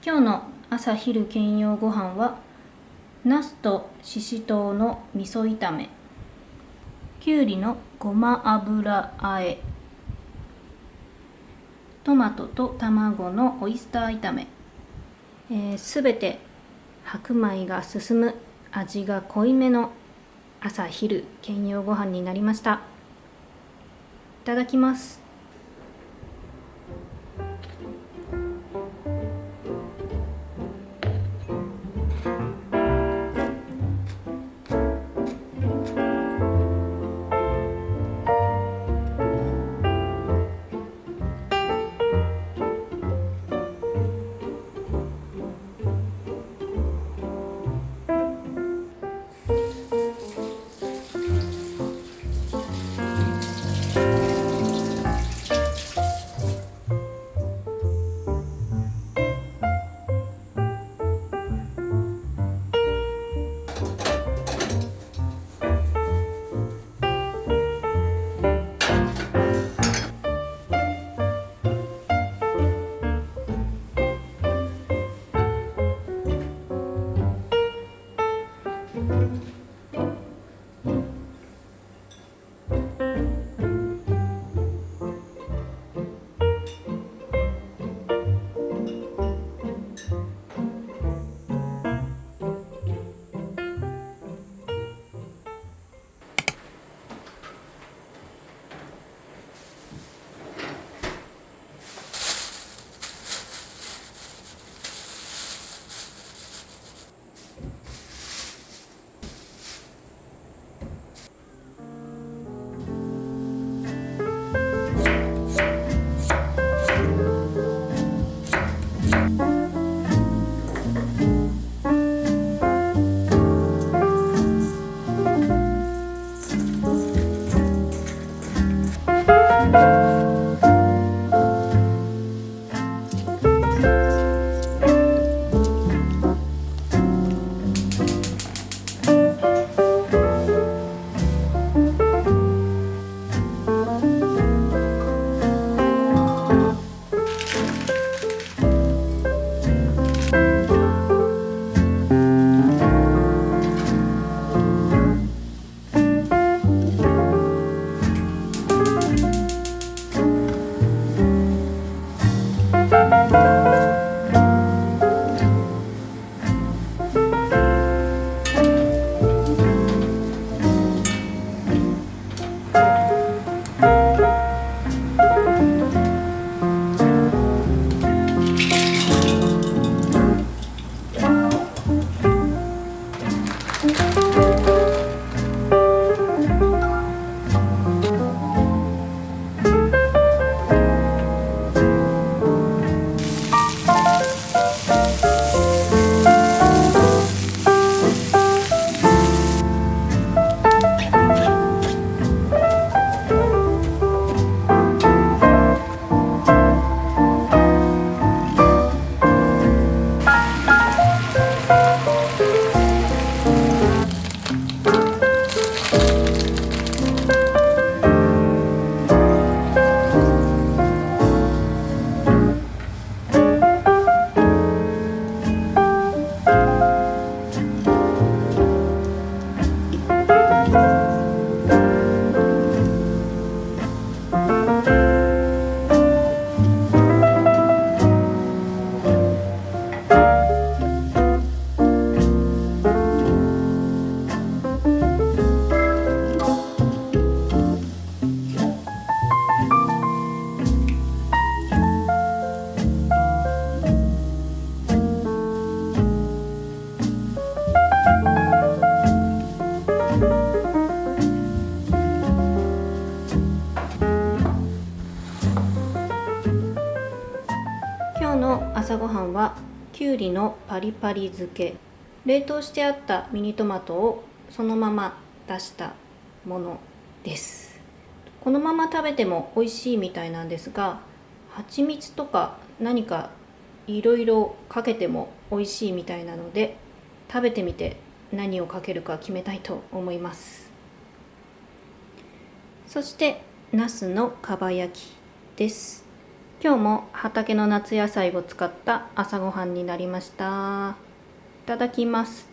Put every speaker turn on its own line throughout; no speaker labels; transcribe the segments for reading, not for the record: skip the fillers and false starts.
今日の朝昼兼用ご飯はナスとししとうの味噌炒め、きゅうりのごま油和え、トマトと卵のオイスター炒め、すべて白米が進む味が濃いめの朝昼兼用ご飯になりました。いただきます。今日の朝ごはんはきゅうりのパリパリ漬け、冷凍してあったミニトマトをそのまま出したものです。このまま食べても美味しいみたいなんですが、蜂蜜とか何かいろいろかけても美味しいみたいなので、食べてみて何をかけるか決めたいと思います。そしてナスのかば焼きです。今日も畑の夏野菜を使った朝ごはんになりました。いただきます。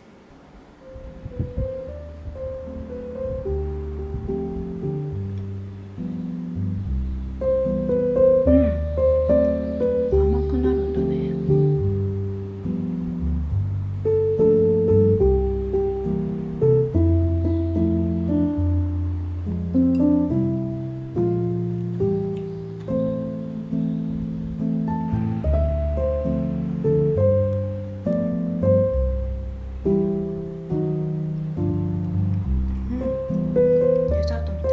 甘くなるんだね。デザートみたい。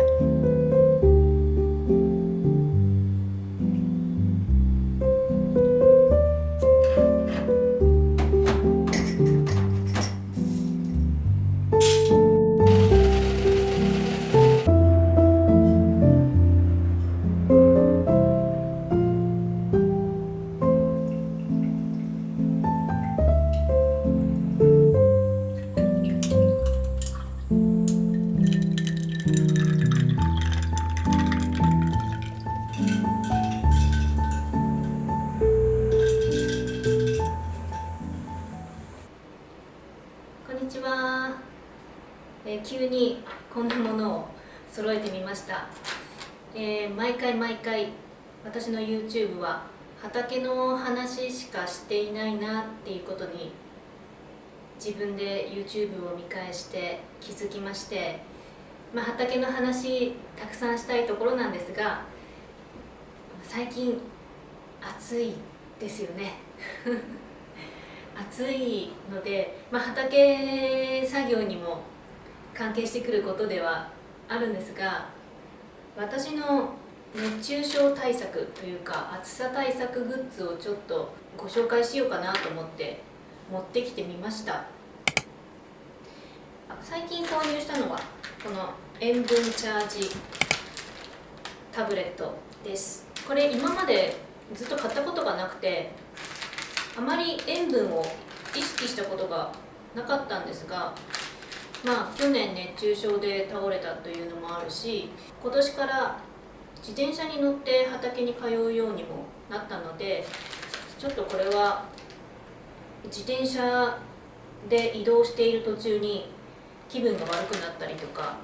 こんにちは。急にこんなものを揃えてみました。毎回私の YouTube は畑の話しかしていないなっていうことに自分で YouTube を見返して気づきまして、畑の話たくさんしたいところなんですが、最近暑いですよね暑いので、畑作業にも関係してくることではあるんですが、私の熱中症対策というか暑さ対策グッズをちょっとご紹介しようかなと思って持ってきてみました。最近購入したのはこの塩分チャージタブレットです。これ今までずっと買ったことがなくて、あまり塩分を意識したことがなかったんですが、去年熱中症で倒れたというのもあるし、今年から自転車に乗って畑に通うようにもなったので、ちょっとこれは自転車で移動している途中に気分が悪くなったりとか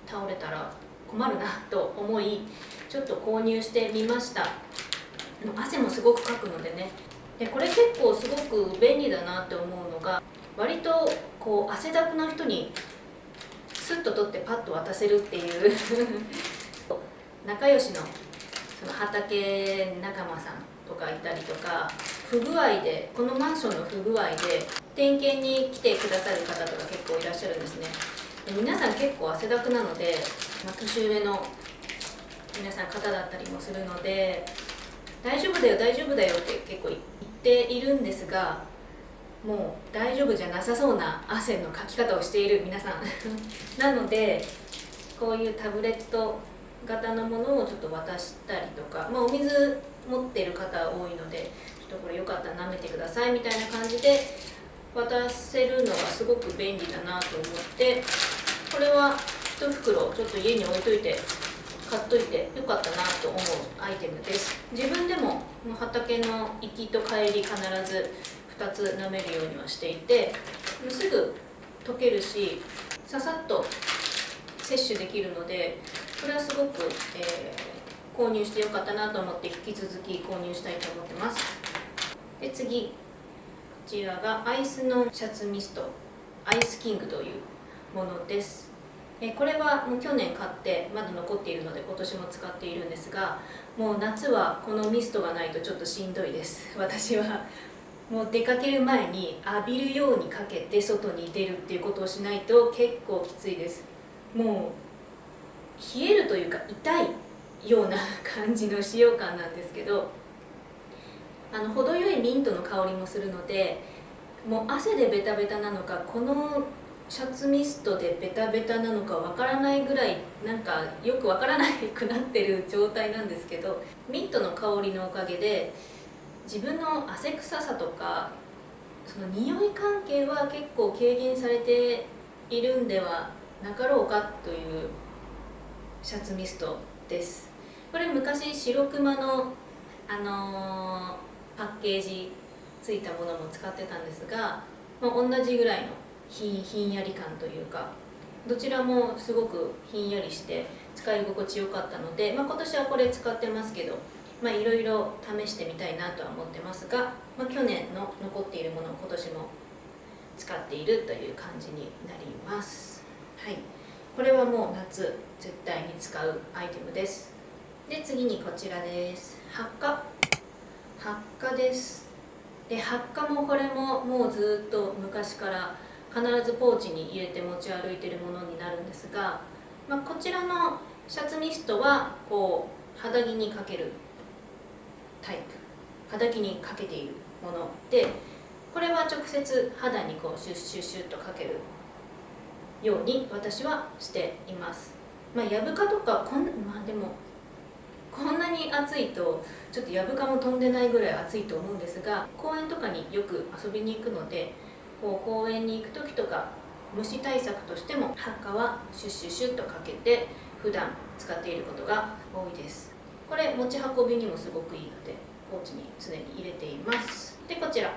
倒れたら困るなと思い、ちょっと購入してみました。汗もすごくかくのでね。でこれ結構すごく便利だなって思うのが、割とこう汗だくの人にスッと取ってパッと渡せるっていう仲良しのその畑仲間さんとかいたりとか、不具合でこのマンションの不具合で点検に来てくださる方とか結構いらっしゃるんですね。で皆さん結構汗だくなので、年上の皆さん方だったりもするので、大丈夫だよ大丈夫だよって結構言っているんですが、もう大丈夫じゃなさそうな汗のかき方をしている皆さんなので、こういうタブレット型のものをちょっと渡したりとか、お水持っている方多いので、ちょっとこれよかったら舐めてくださいみたいな感じで渡せるのがすごく便利だなと思って、これは1袋ちょっと家に置いといて買っといてよかったなと思うアイテムです。自分でも畑の行きと帰り必ず2つ舐めるようにはしていて、すぐ溶けるしささっと摂取できるので、これはすごく、購入してよかったなと思って引き続き購入したいと思ってます。で次、こちらがアイスのシャツミストアイスキングというものです。これはもう去年買ってまだ残っているので今年も使っているんですが、もう夏はこのミストがないとちょっとしんどいです。私はもう出かける前に浴びるようにかけて外に出るっていうことをしないと結構きついです。もう冷えるというか痛いような感じの使用感なんですけど、程よいミントの香りもするので、もう汗でベタベタなのかこのシャツミストでベタベタなのかわからないぐらい、なんかよくわからなくなってる状態なんですけど、ミントの香りのおかげで自分の汗臭さとかその匂い関係は結構軽減されているんではなかろうかというシャツミストです。これ昔白熊のパッケージついたものも使ってたんですが、同じぐらいのひんやり感というか、どちらもすごくひんやりして使い心地よかったので、今年はこれ使ってますけど、いろいろ試してみたいなとは思ってますが、去年の残っているものを今年も使っているという感じになります。はい、これはもう夏絶対に使うアイテムです。で、次にこちらです。ハッカです。で、ハッカもこれももうずっと昔から必ずポーチに入れて持ち歩いているものになるんですが、こちらのシャツミストはこう肌着にかけるタイプ、肌着にかけているもので、これは直接肌にこうシュッシュッシュッとかけるように私はしています。やぶかとかでもこんなに暑いとちょっとやぶかも飛んでないぐらい暑いと思うんですが、公園とかによく遊びに行くので、こう公園に行く時とか虫対策としてもハッカはシュッシュッシュッとかけて普段使っていることが多いです。これ持ち運びにもすごくいいのでポーチに常に入れています。で、こちら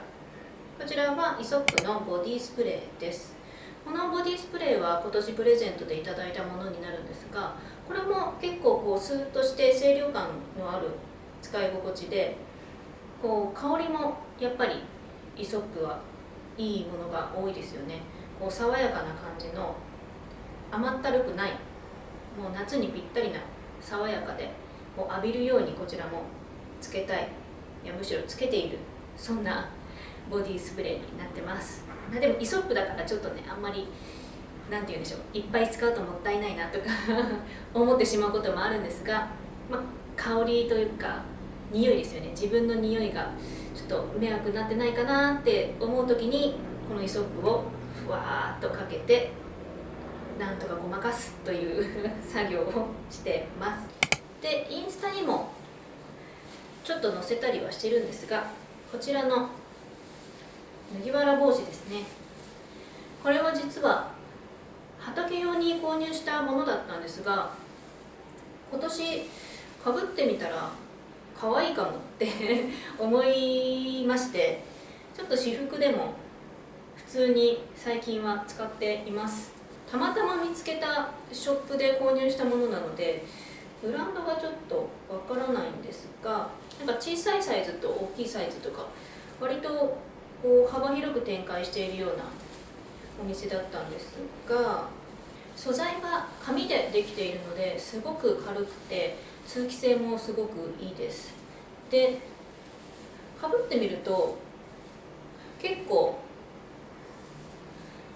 はイソップのボディスプレーです。このボディスプレーは今年プレゼントでいただいたものになるんですが、これも結構こうスーッとして清涼感のある使い心地で、こう香りもやっぱりイソップはいいものが多いですよね。こう爽やかな感じの甘ったるくない、もう夏にぴったりな爽やかで、こう浴びるようにこちらもつけたい、いやむしろつけている、そんなボディスプレーになってます。でもイソップだからちょっとね、あんまりなんて言うんでしょう、いっぱい使うともったいないなとか思ってしまうこともあるんですが、香りというか匂いですよね。自分の匂いがちょっと迷惑になってないかなって思う時にこのイソップをふわーっとかけてなんとかごまかすという作業をしてます。で、インスタにもちょっと載せたりはしてるんですが、こちらの麦わら帽子ですね。これは実は畑用に購入したものだったんですが、今年かぶってみたら可愛いかもって思いまして、ちょっと私服でも普通に最近は使っています。たまたま見つけたショップで購入したものなのでブランドがちょっとわからないんですが、なんか小さいサイズと大きいサイズとか割とこう幅広く展開しているようなお店だったんですが、素材が紙でできているのですごく軽くて通気性もすごくいいです。で、かぶってみると結構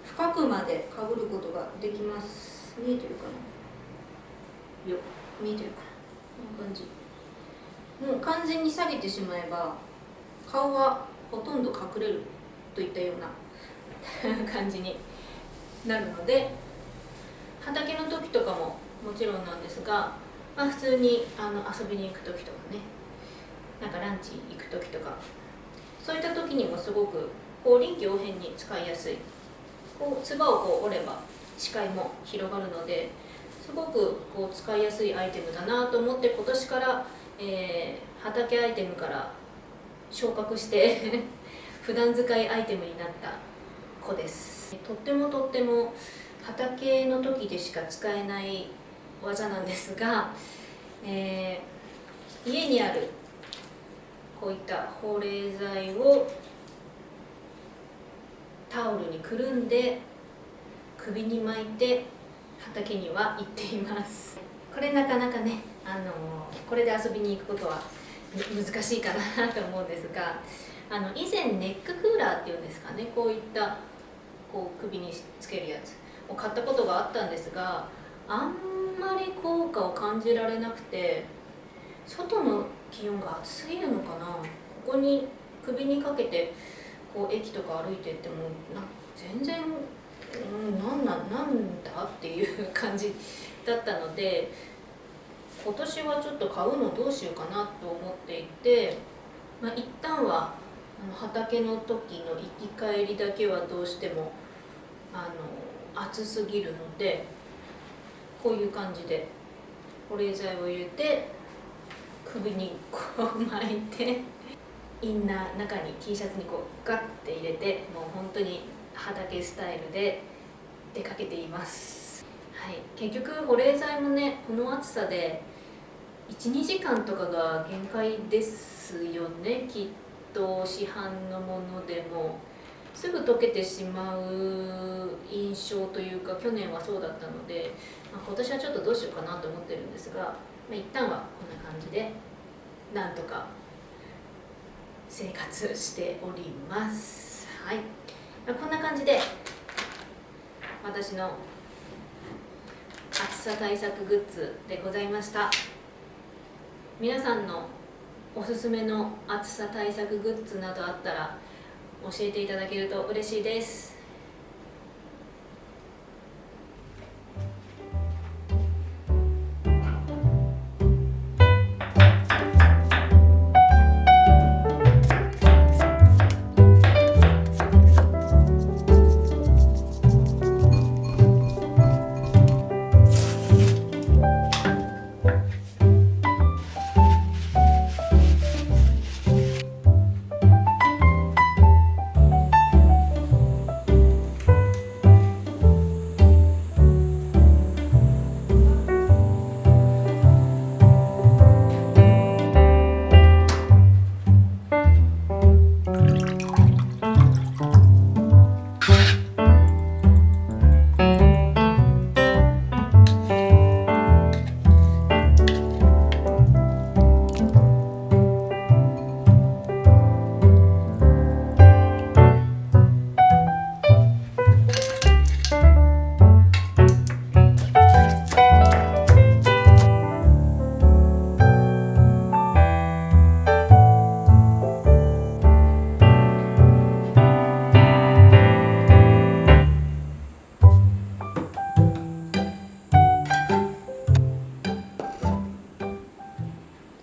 深くまでかぶることができます。見えてるかな、見えてるかな、こんな感じ。もう完全に下げてしまえば顔はほとんど隠れるといったような感じになるので、畑の時とかももちろんなんですが、普通に遊びに行く時とかね、なんかランチ行く時とか、そういった時にもすごくこう臨機応変に使いやすい、こうつばをこう折れば視界も広がるので、すごくこう使いやすいアイテムだなと思って今年から、畑アイテムから昇格して普段使いアイテムになった子です。とっても畑の時でしか使えない技なんですが、家にあるこういった保冷剤をタオルにくるんで首に巻いて畑には行っています。これなかなかね、これで遊びに行くことは難しいかなと思うんですが、以前ネッククーラーっていうんですかね、こういったこう首につけるやつを買ったことがあったんですが、あんまり効果を感じられなくて、外の気温が暑すぎるのかな、ここに首にかけてこう駅とか歩いてっても全然、なんだっていう感じだったので、今年はちょっと買うのどうしようかなと思っていて、一旦は畑の時の行き帰りだけはどうしても暑すぎるので、こういう感じで保冷剤を入れて首にこう巻いて、インナー中に T シャツにこうガッて入れて、もう本当に畑スタイルで出かけています。はい、結局保冷剤もね、この暑さで 1,2 時間とかが限界ですよね。きっと市販のものでもすぐ溶けてしまう印象というか、去年はそうだったので、今年はちょっとどうしようかなと思ってるんですが、一旦はこんな感じでなんとか生活しております。はい、こんな感じで私の暑さ対策グッズでございました。皆さんのおすすめの暑さ対策グッズなどあったら教えていただけると嬉しいです。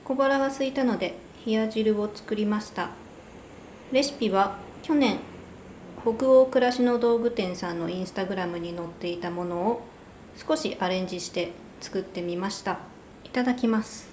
小腹が空いたので冷や汁を作りました。レシピは去年北欧暮らしの道具店さんのインスタグラムに載っていたものを少しアレンジして作ってみました。いただきます。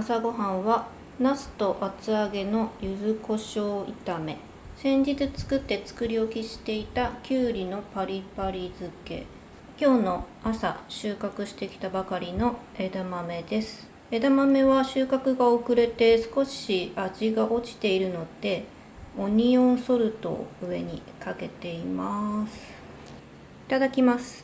朝ごはんはナスと厚揚げの柚子胡椒炒め、先日作って作り置きしていたきゅうりのパリパリ漬け、今日の朝収穫してきたばかりの枝豆です。枝豆は収穫が遅れて少し味が落ちているので、オニオンソルトを上にかけています。いただきます。